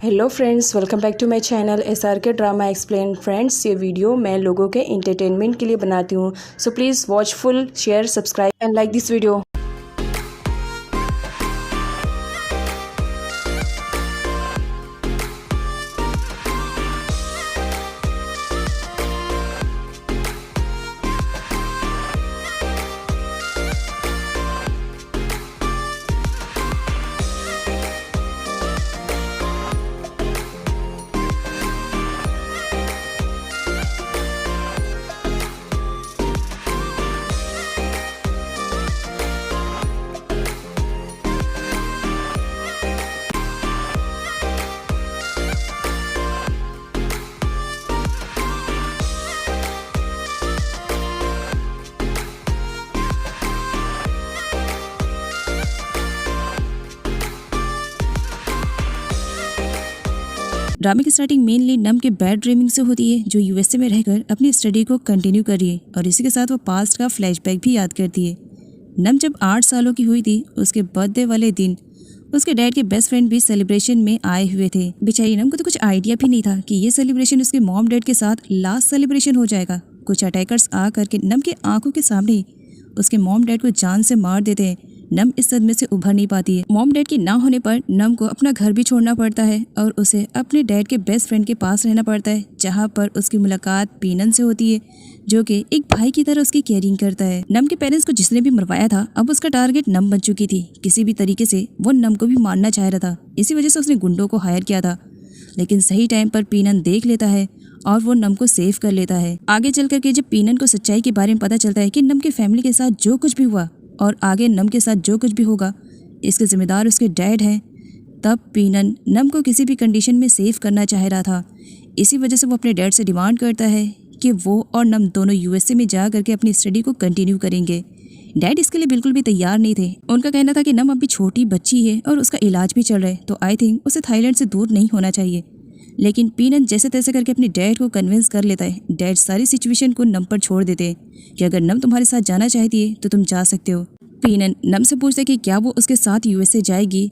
Hello friends, welcome back to my channel SRK drama explain. Friends, ये video मैं लोगों के एंटरटेनमेंट के लिए बनाती हूँ, so please watch full, share, subscribe and like this video. ड्रामे की स्टार्टिंग मेनली नम के बैड ड्रीमिंग से होती है, जो यूएसए में रहकर अपनी स्टडी को कंटिन्यू कर रही है और इसी के साथ वो पास्ट का फ्लैशबैक भी याद करती है। नम जब 8 सालों की हुई थी, उसके बर्थडे वाले दिन उसके डैड के बेस्ट फ्रेंड भी सेलिब्रेशन में आए हुए थे। बेचारी नम को तो कुछ आइडिया भी नहीं था कि ये सेलिब्रेशन उसके मॉम डैड के साथ लास्ट सेलिब्रेशन हो जाएगा। कुछ अटैकर्स आ करके नम की आंखों के सामने ही उसके मॉम डैड को जान से मार देते हैं। नम इस सदमे से उभर नहीं पाती है। मॉम डैड के ना होने पर नम को अपना घर भी छोड़ना पड़ता है और उसे अपने डैड के बेस्ट फ्रेंड के पास रहना पड़ता है, जहाँ पर उसकी मुलाकात पीनन से होती है, जो कि एक भाई की तरह उसकी केयरिंग करता है। नम के पेरेंट्स को जिसने भी मरवाया था, अब उसका टारगेट नम बन चुकी थी। किसी भी तरीके से वो नम को भी मारना चाह रहा था, इसी वजह से उसने गुंडों को हायर किया था। लेकिन सही टाइम पर पीनन देख लेता है और वो नम को सेव कर लेता है। आगे चल करके जब पीनन को सच्चाई के बारे में पता चलता है कि नम की फैमिली के साथ जो कुछ भी हुआ और आगे नम के साथ जो कुछ भी होगा, इसके जिम्मेदार उसके डैड हैं, तब पीनन नम को किसी भी कंडीशन में सेव करना चाह रहा था। इसी वजह से वो अपने डैड से डिमांड करता है कि वो और नम दोनों यूएसए में जा करके अपनी स्टडी को कंटिन्यू करेंगे। डैड इसके लिए बिल्कुल भी तैयार नहीं थे। उनका कहना था कि नम अभी छोटी बच्ची है और उसका इलाज भी चल रहा है, तो आई थिंक उसे थाईलैंड से दूर नहीं होना चाहिए। लेकिन पीनन जैसे तैसे करके अपने डैड को कन्विंस कर लेता है। डैड सारी सिचुएशन को नम पर छोड़ देते हैं कि अगर नम तुम्हारे साथ जाना चाहती है तो तुम जा सकते हो। पीनन नम से पूछता है कि क्या वो उसके साथ यूएसए जाएगी।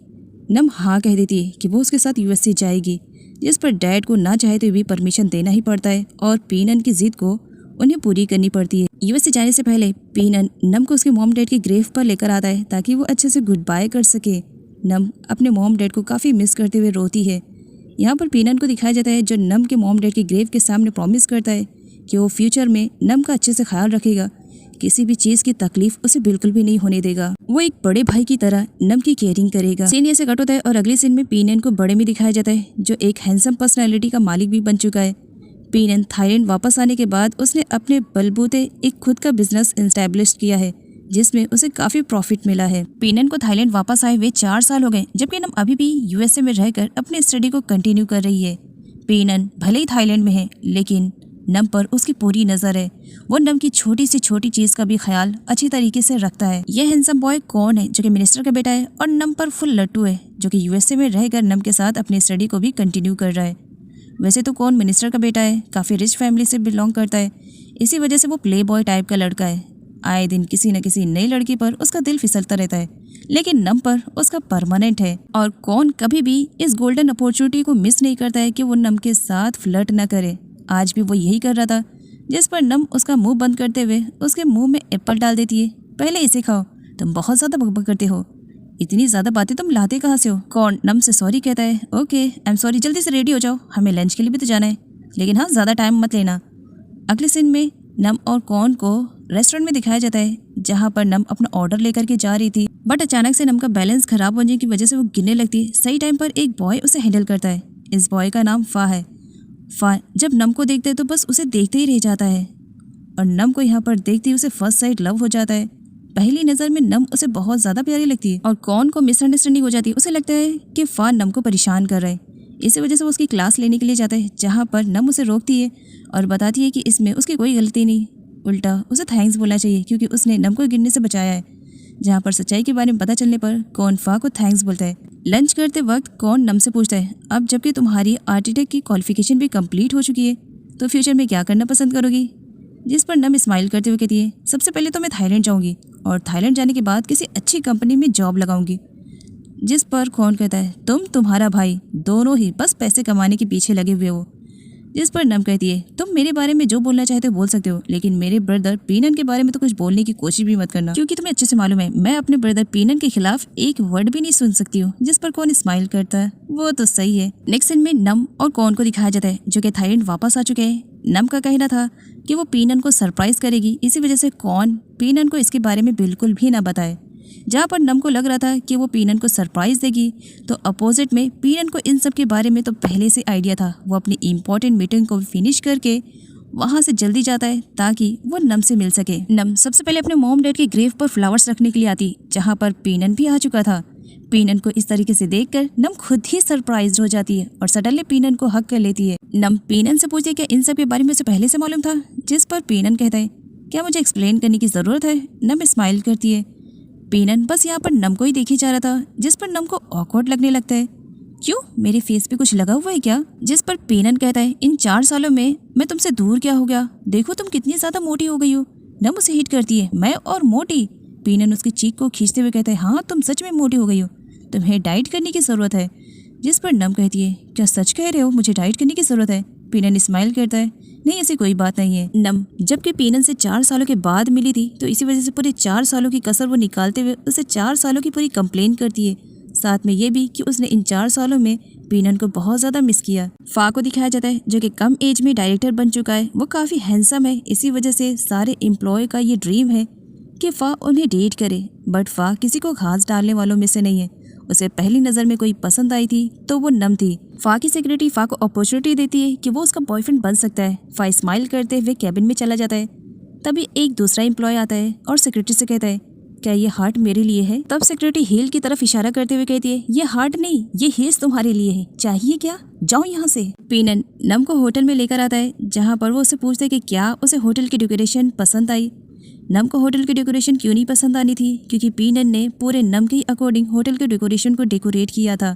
नम हाँ कह देती है कि वो उसके साथ यूएसए जाएगी, जिस पर डैड को ना चाहते भी परमिशन देना ही पड़ता है और पीनन की जिद को उन्हें पूरी करनी पड़ती है। यूएसए जाने से पहले पीनन नम को उसके मॉम डैड की ग्रेव पर लेकर आता है ताकि वो अच्छे से गुड बाय कर सके। नम अपने मॉम डैड को काफ़ी मिस करते हुए रोती है। यहाँ पर पीनन को दिखाया जाता है जो नम के मॉम डैड की ग्रेव के सामने प्रॉमिस करता है कि वो फ्यूचर में नम का अच्छे से ख्याल रखेगा, किसी भी चीज़ की तकलीफ उसे बिल्कुल भी नहीं होने देगा। वो एक बड़े भाई की तरह नम की केयरिंग करेगा। सीन ऐसे कट होता है और अगले सीन में पीनन को बड़े में दिखाया जाता है, जो एक हैंडसम पर्सनैलिटी का मालिक भी बन चुका है। पीनन थाईलैंड वापस आने के बाद उसने अपने बलबूते एक खुद का बिजनेस एस्टैब्लिश किया है, जिसमें उसे काफ़ी प्रॉफिट मिला है। पीनन को थाईलैंड वापस आए हुए 4 साल हो गए, जबकि नम अभी भी यूएसए में रहकर अपनी स्टडी को कंटिन्यू कर रही है। पीनन भले ही थाईलैंड में है, लेकिन नम पर उसकी पूरी नज़र है। वो नम की छोटी से छोटी चीज़ का भी ख्याल अच्छी तरीके से रखता है। यह हैंडसम बॉय कौन है, जो कि मिनिस्टर का बेटा है और नम पर फुल लट्टू है, जो कि यूएसए में रहकर नम के साथ अपनी स्टडी को भी कंटिन्यू कर रहा है। वैसे तो कौन मिनिस्टर का बेटा है, काफ़ी रिच फैमिली से बिलोंग करता है, इसी वजह से वो प्ले बॉय टाइप का लड़का है। आए दिन किसी न किसी नई लड़की पर उसका दिल फिसलता रहता है, लेकिन नम पर उसका परमानेंट है। और कौन कभी भी इस गोल्डन अपॉर्चुनिटी को मिस नहीं करता है कि वो नम के साथ फ्लर्ट न करे। आज भी वो यही कर रहा था, जिस पर नम उसका मुंह बंद करते हुए उसके मुंह में एप्पल डाल देती है। पहले इसे खाओ, तुम बहुत ज़्यादा बकबक करते हो, इतनी ज़्यादा बातें तुम लाते कहाँ से हो। कौन नम से सॉरी कहता है। ओके आई एम सॉरी, जल्दी से रेडी हो जाओ, हमें लंच के लिए भी तो जाना है, लेकिन हाँ ज़्यादा टाइम मत लेना। अगले सीन में नम और कौन को रेस्टोरेंट में दिखाया जाता है, जहाँ पर नम अपना ऑर्डर लेकर के जा रही थी, बट अचानक से नम का बैलेंस खराब होने की वजह से वो गिरने लगती है। सही टाइम पर एक बॉय उसे हैंडल करता है। इस बॉय का नाम फा है। फा जब नम को देखता है तो बस उसे देखते ही रह जाता है और नम को यहाँ पर देखते ही उसे फर्स्ट साइड लव हो जाता है। पहली नज़र में नम उसे बहुत ज़्यादा प्यारी लगती है और कौन को मिसअंडरस्टैंडिंग हो जाती है। उसे लगता है कि फा नम को परेशान कर रहा है, इसी वजह से वो उसकी क्लास लेने के लिए जाता है, जहाँ पर नम उसे रोकती है और बताती है कि इसमें उसकी कोई गलती नहीं, उल्टा उसे थैंक्स बोलना चाहिए क्योंकि उसने नम को गिरने से बचाया है। जहाँ पर सच्चाई के बारे में पता चलने पर कौन फा को थैंक्स बोलता है। लंच करते वक्त कौन नम से पूछता है, अब जबकि तुम्हारी आर्किटेक्ट की क्वालिफिकेशन भी कंप्लीट हो चुकी है, तो फ्यूचर में क्या करना पसंद करोगी। जिस पर नम स्माइल करते हुए कहती है, सबसे पहले तो मैं थाईलैंड जाऊँगी और थाईलैंड जाने के बाद किसी अच्छी कंपनी में जॉब लगाऊंगी। जिस पर कौन कहता है तुम तुम्हारा भाई दोनों ही बस पैसे कमाने के पीछे लगे हुए हो। जिस पर नम कहती है तुम मेरे बारे में जो बोलना चाहते हो बोल सकते हो, लेकिन मेरे ब्रदर पीनन के बारे में तो कुछ बोलने की कोशिश भी मत करना, क्योंकि तुम्हें अच्छे से मालूम है मैं अपने ब्रदर पीनन के खिलाफ एक वर्ड भी नहीं सुन सकती हूँ। जिस पर कौन स्माइल करता है वो तो सही है। नेक्स्ट सीन में नम और कौन को दिखाया जाता है जो कि थाईलैंड वापस आ चुके हैं। नम का कहना था कि वो पीनन को सरप्राइज करेगी, इसी वजह से कौन पीनन को इसके बारे में बिल्कुल भी ना बताए। जहाँ पर नम को लग रहा था कि वो पीनन को सरप्राइज देगी, तो अपोजिट में पीनन को इन सब के बारे में तो पहले से आइडिया था। वो अपनी इम्पोर्टेंट मीटिंग को फिनिश करके वहाँ से जल्दी जाता है ताकि वो नम से मिल सके। नम सबसे पहले अपने मॉम डैड के ग्रेव पर फ्लावर्स रखने के लिए आती, जहाँ पर पीनन भी आ चुका था। पीनन को इस तरीके से देखकर नम खुद ही सरप्राइज हो जाती है और सडनली पीनन को हक कर लेती है। नम पीनन से पूछती है क्या इन सब के बारे में उसे पहले से मालूम था, जिस पर पीनन कहता है क्या मुझे एक्सप्लेन करने की ज़रूरत है। नम स्माइल करती है। पीनन बस यहाँ पर नम को ही देखी जा रहा था, जिस पर नम को ऑकवर्ड लगने लगता है। क्यों, मेरे फेस पे कुछ लगा हुआ है क्या? जिस पर पीनन कहता है इन 4 सालों में मैं तुमसे दूर क्या हो गया, देखो तुम कितनी ज़्यादा मोटी हो गई हो। नम उसे हिट करती है, मैं और मोटी? पीनन उसकी चीख को खींचते हुए कहता है हाँ तुम सच में मोटी हो गई हो, तुम्हें डाइट करने की ज़रूरत है। जिस पर नम कहती है क्या सच कह रहे हो, मुझे डाइट करने की ज़रूरत है? पीनन स्माइल करता है नहीं ऐसी कोई बात नहीं है। नम जबकि पीनन से 4 सालों के बाद मिली थी, तो इसी वजह से पूरे 4 सालों की कसर वो निकालते हुए उसे 4 सालों की पूरी कंप्लेन करती है, साथ में ये भी कि उसने इन 4 सालों में पीनन को बहुत ज़्यादा मिस किया। फा को दिखाया जाता है जो कि कम एज में डायरेक्टर बन चुका है। वो काफ़ी हैंडसम है, इसी वजह से सारे एम्प्लॉय का ये ड्रीम है कि फा उन्हें डेट करे, बट फा किसी को घास डालने वालों में से नहीं है। उसे पहली नज़र में कोई पसंद आई थी तो वो नम थी। फा की सिक्योरिटी फा को अपॉर्चुनिटी देती है कि वो उसका बॉयफ्रेंड बन सकता है। फा स्माइल करते हुए कैबिन में चला जाता है। तभी एक दूसरा एम्प्लॉय आता है और सिक्योरिटी से कहता है क्या ये हार्ट मेरे लिए है? तब सिक्योरिटी हील की तरफ इशारा करते हुए कहती है ये हार्ट नहीं, ये हील्स तुम्हारे लिए है, चाहिए क्या? जाओ यहाँ से। पीनन नम को होटल में लेकर आता है, जहाँ पर वो उसे पूछते है कि क्या उसे होटल की डेकोरेशन पसंद आई। नम को होटल की डेकोरेशन क्यों नहीं पसंद आनी थी, क्योंकि पीनन ने पूरे नम के अकॉर्डिंग होटल के डेकोरेशन को डेकोरेट किया था।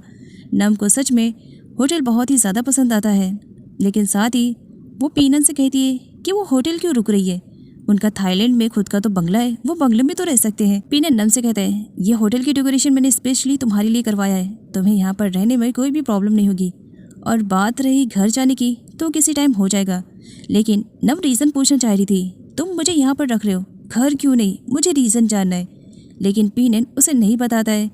नम को सच में होटल बहुत ही ज़्यादा पसंद आता है, लेकिन साथ ही वो पीनन से कहती है कि वो होटल क्यों रुक रही है, उनका थाईलैंड में खुद का तो बंगला है, वो बंगले में तो रह सकते हैं। पीनन नम से कहता है ये होटल की डेकोरेशन मैंने स्पेशली तुम्हारे लिए करवाया है, तुम्हें यहाँ पर रहने में कोई भी प्रॉब्लम नहीं होगी। और बात रही घर जाने की तो किसी टाइम हो जाएगा, लेकिन नम रीज़न पूछना चाह रही थी तुम मुझे यहाँ पर रख रहे हो, घर क्यों नहीं, मुझे रीज़न जानना है। लेकिन पीनन उसे नहीं बताता है,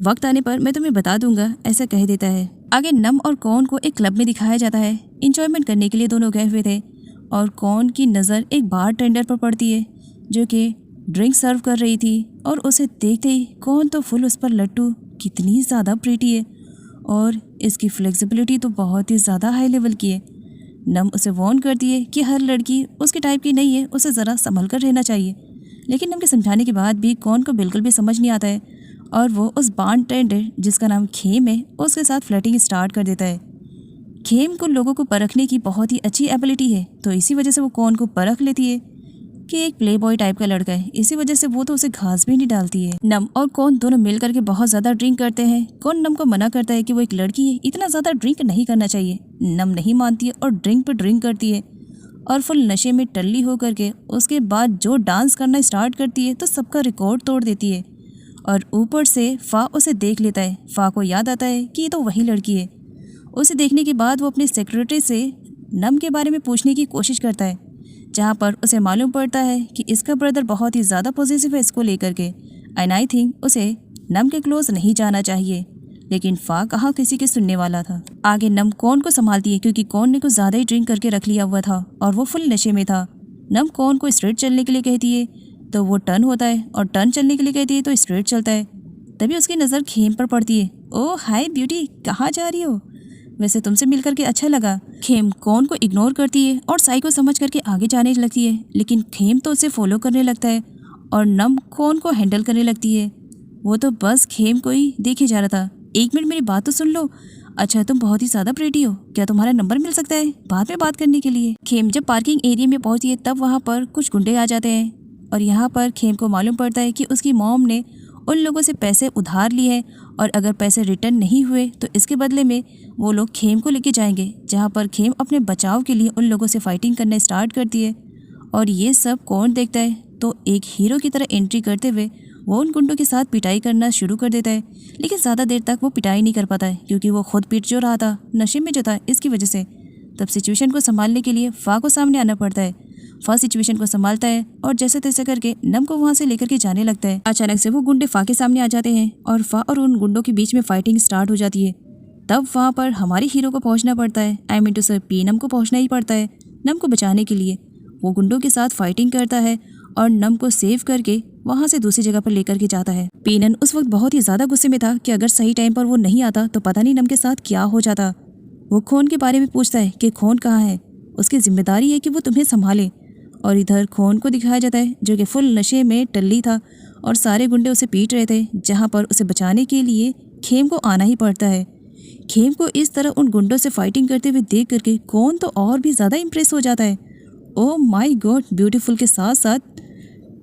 वक्त आने पर मैं तुम्हें बता दूंगा ऐसा कह देता है। आगे नम और कौन को एक क्लब में दिखाया जाता है। इंजॉयमेंट करने के लिए दोनों गए हुए थे और कौन की नज़र एक बार टेंडर पर पड़ती है जो कि ड्रिंक सर्व कर रही थी, और उसे देखते ही कौन तो फुल उस पर लट्टू, कितनी ज़्यादा प्रीटी है और इसकी फ्लेक्सिबिलिटी तो बहुत ही ज़्यादा हाई लेवल की है। नम उसे वार्न करती है कि हर लड़की उसके टाइप की नहीं है, उसे ज़रा संभल कर रहना चाहिए। लेकिन नम के समझाने के बाद भी कौन को बिल्कुल भी समझ नहीं आता है और वो उस बार टेंडर जिसका नाम खेम है उसके साथ फ्लर्टिंग स्टार्ट कर देता है। खेम को लोगों को परखने की बहुत ही अच्छी एबिलिटी है, तो इसी वजह से वो कौन को परख लेती है कि एक प्ले बॉय टाइप का लड़का है, इसी वजह से वो तो उसे घास भी नहीं डालती है। नम और कौन दोनों मिल करके बहुत ज़्यादा ड्रिंक करते हैं। कौन नम को मना करता है कि वो एक लड़की है, इतना ज़्यादा ड्रिंक नहीं करना चाहिए। नम नहीं मानती है और ड्रिंक पर ड्रिंक करती है और फुल नशे में टल्ली हो करके उसके बाद जो डांस करना स्टार्ट करती है तो सबका रिकॉर्ड तोड़ देती है। और ऊपर से फा उसे देख लेता है। फा को याद आता है कि ये तो वही लड़की है। उसे देखने के बाद वो अपने सेक्रेटरी से नम के बारे में पूछने की कोशिश करता है, जहाँ पर उसे मालूम पड़ता है कि इसका ब्रदर बहुत ही ज़्यादा पॉजिटिव है इसको लेकर के, एंड आई थिंक उसे नम के क्लोज नहीं जाना चाहिए। लेकिन फा कहाँ किसी के सुनने वाला था। आगे नम कौन को संभालती है क्योंकि कौन ने कुछ ज़्यादा ही ड्रिंक करके रख लिया हुआ था और वो फुल नशे में था। नम कौन को स्ट्रेट चलने के लिए कहती है तो वो टर्न होता है और टर्न चलने के लिए कहती है तो स्ट्रेट चलता है। तभी उसकी नज़र खेम पर पड़ती है। ओह हाय ब्यूटी, कहाँ जा रही हो? वैसे तुमसे मिलकर के अच्छा लगा। खेम कौन को इग्नोर करती है और साई को समझ करके आगे जाने लगती है, लेकिन खेम तो उसे फॉलो करने लगता है और नम कौन को हैंडल करने लगती है। वो तो बस खेम को ही देखे जा रहा था। एक मिनट मेरी बात तो सुन लो। अच्छा तुम बहुत ही ज़्यादा प्रेटी हो, क्या तुम्हारा नंबर मिल सकता है बाद में बात करने के लिए? खेम जब पार्किंग एरिया में पहुंचती है तब वहाँ पर कुछ गुंडे आ जाते हैं और यहाँ पर खेम को मालूम पड़ता है कि उसकी मॉम ने उन लोगों से पैसे उधार लिए हैं और अगर पैसे रिटर्न नहीं हुए तो इसके बदले में वो लोग खेम को लेके जाएंगे, जहाँ पर खेम अपने बचाव के लिए उन लोगों से फाइटिंग करना स्टार्ट करती है। और ये सब कौन देखता है तो एक हीरो की तरह एंट्री करते हुए वो उन गुंडों के साथ पिटाई करना शुरू कर देता है, लेकिन ज़्यादा देर तक वो पिटाई नहीं कर पाता है क्योंकि वो खुद पीट जो रहा था, नशे में जो था, इसकी वजह से। तब सिचुएशन को संभालने के लिए फा को सामने आना पड़ता है। फा सिचुएशन को संभालता है और जैसे तैसे करके नम को वहाँ से लेकर के जाने लगता है। अचानक से वो गुंडे फा के सामने आ जाते हैं और फा और उन गुंडों के बीच में फाइटिंग स्टार्ट हो जाती है। तब वहाँ पर हमारे हीरो को पहुँचना पड़ता है, आई मीन टू से पीनम को पहुँचना ही पड़ता है नम को बचाने के लिए। वो गुंडों के साथ फाइटिंग करता है और नम को सेव करके वहाँ से दूसरी जगह पर लेकर के जाता है। पीनन उस वक्त बहुत ही ज़्यादा गुस्से में था कि अगर सही टाइम पर वो नहीं आता तो पता नहीं नम के साथ क्या हो जाता। वो खोन के बारे में पूछता है कि खोन कहाँ है, उसकी जिम्मेदारी है कि वो तुम्हें संभाले। और इधर खोन को दिखाया जाता है जो कि फुल नशे में टल्ली था और सारे गुंडे उसे पीट रहे थे, जहाँ पर उसे बचाने के लिए खेम को आना ही पड़ता है। खेम को इस तरह उन गुंडों से फाइटिंग करते हुए देख करके खोन तो और भी ज़्यादा इम्प्रेस हो जाता है। ओह माय गॉड, ब्यूटीफुल के साथ साथ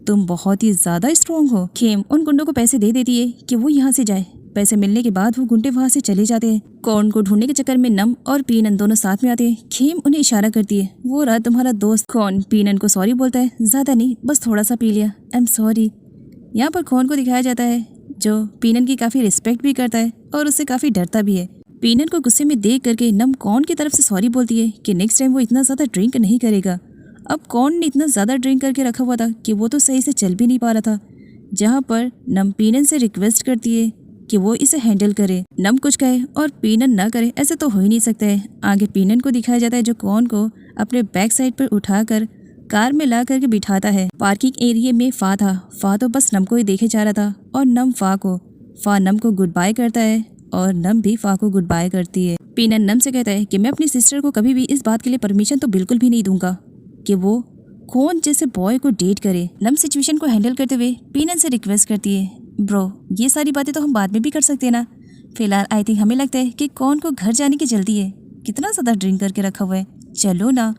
तुम बहुत ही ज़्यादा स्ट्रॉन्ग हो। खेम उन गुंडों को पैसे दे देती है कि वो यहाँ से जाए। पैसे मिलने के बाद वो गुंडे वहाँ से चले जाते हैं। कौन को ढूंढने के चक्कर में नम और पीनन दोनों साथ में आते हैं। खेम उन्हें इशारा करती है, वो रहा तुम्हारा दोस्त। कौन पीनन को सॉरी बोलता है, ज़्यादा नहीं, बस थोड़ा सा पी लिया, आई एम सॉरी। यहाँ पर खोन को दिखाया जाता है जो पीनन की काफ़ी रिस्पेक्ट भी करता है और उससे काफ़ी डरता भी है। पीनन को गुस्से में देख करके नम कौन की तरफ से सॉरी बोलती है कि नेक्स्ट टाइम वो इतना ज़्यादा ड्रिंक नहीं करेगा। अब कौन ने इतना ज़्यादा ड्रिंक करके रखा हुआ था कि वो तो सही से चल भी नहीं पा रहा था, जहाँ पर नम पीनन से रिक्वेस्ट करती है कि वो इसे हैंडल करे। नम कुछ कहे और पीनन ना करे, ऐसे तो हो ही नहीं सकता है। आगे पीनन को दिखाया जाता है जो कौन को अपने बैक साइड पर उठाकर कार में ला करके बिठाता है। पार्किंग एरिया में फा था। फा तो बस नम को ही देखे जा रहा था और नम फा नम को गुड बाय करता है और नम भी फा को गुड बाय करती है। पीनन नम से कहता है कि मैं अपनी सिस्टर को कभी भी इस बात के लिए परमिशन तो बिल्कुल भी नहीं दूंगा कि वो खोन जैसे बॉय को डेट करे। नम सिचुएशन को हैंडल करते हुए पीनन से रिक्वेस्ट करती है, ब्रो ये सारी बातें तो हम बाद में भी कर सकते हैं ना, फिलहाल आई थिंक हमें लगता है कि कौन को घर जाने की जल्दी है, कितना ज़्यादा ड्रिंक करके रखा हुआ है, चलो ना।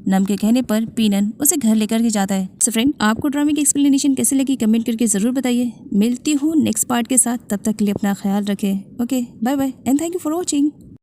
नम के कहने पर पीनन उसे घर लेकर के जाता है। सो फ्रेंड, आपको ड्रामे की एक्सप्लेनेशन कैसे लगी कमेंट करके ज़रूर बताइए। मिलती हूँ नेक्स्ट पार्ट के साथ, तब तक के लिए अपना ख्याल रखें। Okay, bye bye and thank you for watching.